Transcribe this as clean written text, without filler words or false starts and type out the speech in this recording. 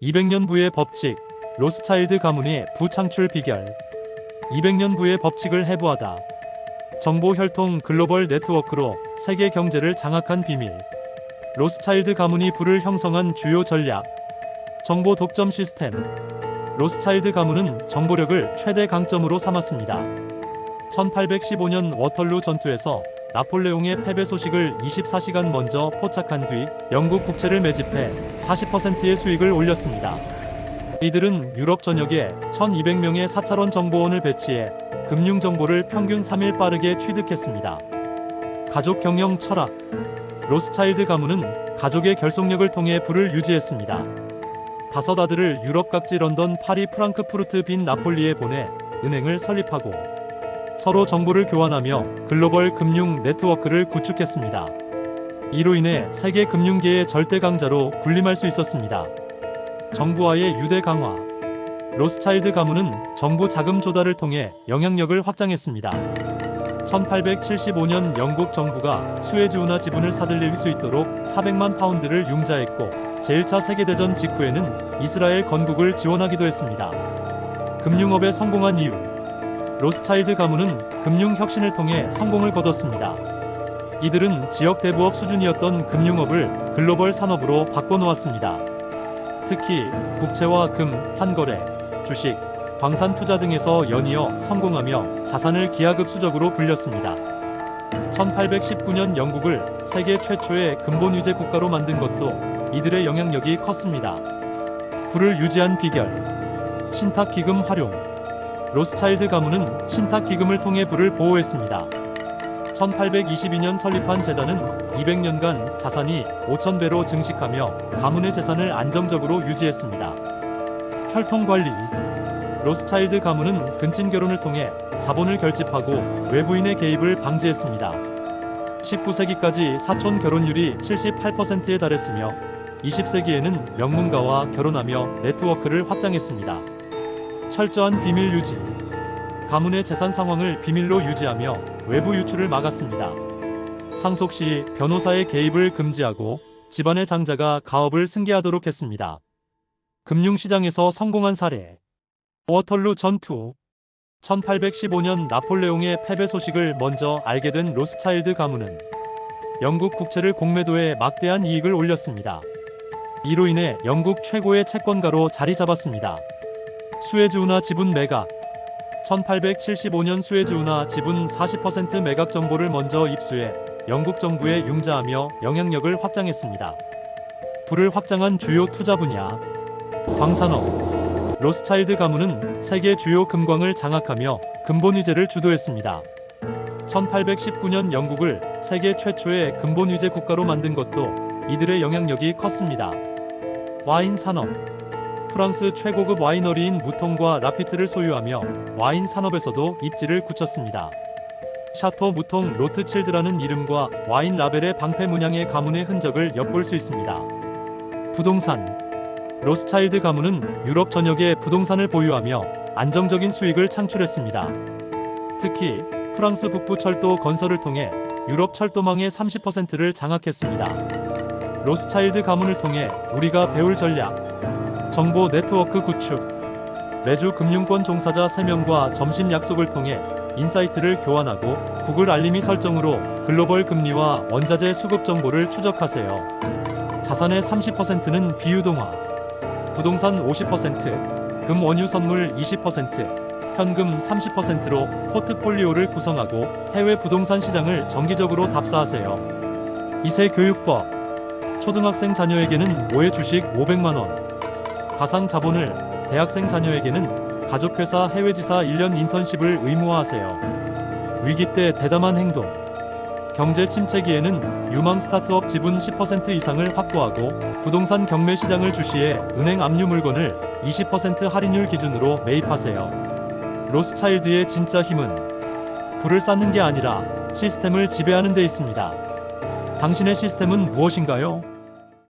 200년부의 법칙, 로스차일드 가문의 부창출 비결. 200년부의 법칙을 해부하다. 정보 혈통 글로벌 네트워크로 세계 경제를 장악한 비밀. 로스차일드 가문이 부를 형성한 주요 전략. 정보 독점 시스템. 로스차일드 가문은 정보력을 최대 강점으로 삼았습니다. 1815년 워털루 전투에서 나폴레옹의 패배 소식을 24시간 먼저 포착한 뒤 영국 국채를 매집해 40%의 수익을 올렸습니다. 이들은 유럽 전역에 1200명의 사찰원 정보원을 배치해 금융 정보를 평균 3일 빠르게 취득했습니다. 가족 경영 철학. 로스차일드 가문은 가족의 결속력을 통해 부를 유지했습니다. 5 아들을 유럽 각지 런던, 파리, 프랑크푸르트, 빈, 나폴리에 보내 은행을 설립하고 서로 정보를 교환하며 글로벌 금융 네트워크를 구축했습니다. 이로 인해 세계 금융계의 절대 강자로 군림할 수 있었습니다. 정부와의 유대 강화. 로스차일드 가문은 정부 자금 조달을 통해 영향력을 확장했습니다. 1875년 영국 정부가 수에즈 운하 지분을 사들릴 수 있도록 400만 파운드를 융자했고 제1차 세계대전 직후에는 이스라엘 건국을 지원하기도 했습니다. 금융업에 성공한 이유. 로스차일드 가문은 금융 혁신을 통해 성공을 거뒀습니다. 이들은 지역 대부업 수준이었던 금융업을 글로벌 산업으로 바꿔놓았습니다. 특히 국채와 금, 환거래, 주식, 광산 투자 등에서 연이어 성공하며 자산을 기하급수적으로 불렸습니다. 1819년 영국을 세계 최초의 근본 유제 국가로 만든 것도 이들의 영향력이 컸습니다. 부를 유지한 비결. 신탁 기금 활용. 로스차일드 가문은 신탁 기금을 통해 부를 보호했습니다. 1822년 설립한 재단은 200년간 자산이 5,000배로 증식하며 가문의 재산을 안정적으로 유지했습니다. 혈통 관리. 로스차일드 가문은 근친 결혼을 통해 자본을 결집하고 외부인의 개입을 방지했습니다. 19세기까지 사촌 결혼율이 78%에 달했으며 20세기에는 명문가와 결혼하며 네트워크를 확장했습니다. 철저한 비밀 유지. 가문의 재산 상황을 비밀로 유지하며 외부 유출을 막았습니다. 상속 시 변호사의 개입을 금지하고 집안의 장자가 가업을 승계하도록 했습니다. 금융시장에서 성공한 사례. 워털루 전투. 1815년 나폴레옹의 패배 소식을 먼저 알게 된 로스차일드 가문은 영국 국채를 공매도해 막대한 이익을 올렸습니다. 이로 인해 영국 최고의 채권가로 자리 잡았습니다. 수에즈 운하 지분 매각. 1875년 수에즈 운하 지분 40% 매각 정보를 먼저 입수해 영국 정부에 융자하며 영향력을 확장했습니다. 부를 확장한 주요 투자 분야. 광산업. 로스차일드 가문은 세계 주요 금광을 장악하며 근본 유제를 주도했습니다. 1819년 영국을 세계 최초의 근본 유제 국가로 만든 것도 이들의 영향력이 컸습니다. 와인 산업. 프랑스 최고급 와이너리인 무통과 라피트를 소유하며 와인 산업에서도 입지를 굳혔습니다. 샤토 무통 로트칠드라는 이름과 와인 라벨의 방패 문양의 가문의 흔적을 엿볼 수 있습니다. 부동산. 로스차일드 가문은 유럽 전역에 부동산을 보유하며 안정적인 수익을 창출했습니다. 특히 프랑스 북부 철도 건설을 통해 유럽 철도망의 30%를 장악했습니다. 로스차일드 가문을 통해 우리가 배울 전략. 정보 네트워크 구축. 매주 금융권 종사자 3명과 점심 약속을 통해 인사이트를 교환하고 구글 알림이 설정으로 글로벌 금리와 원자재 수급 정보를 추적하세요. 자산의 30%는 비유동화. 부동산 50%, 금 원유 선물 20%, 현금 30%로 포트폴리오를 구성하고 해외 부동산 시장을 정기적으로 답사하세요. 2세 교육법. 초등학생 자녀에게는 5회 주식 500만원. 가상 자본을. 대학생 자녀에게는 가족회사 해외지사 1년 인턴십을 의무화하세요. 위기 때 대담한 행동. 경제 침체기에는 유망 스타트업 지분 10% 이상을 확보하고 부동산 경매 시장을 주시해 은행 압류 물건을 20% 할인율 기준으로 매입하세요. 로스차일드의 진짜 힘은 부를 쌓는 게 아니라 시스템을 지배하는 데 있습니다. 당신의 시스템은 무엇인가요?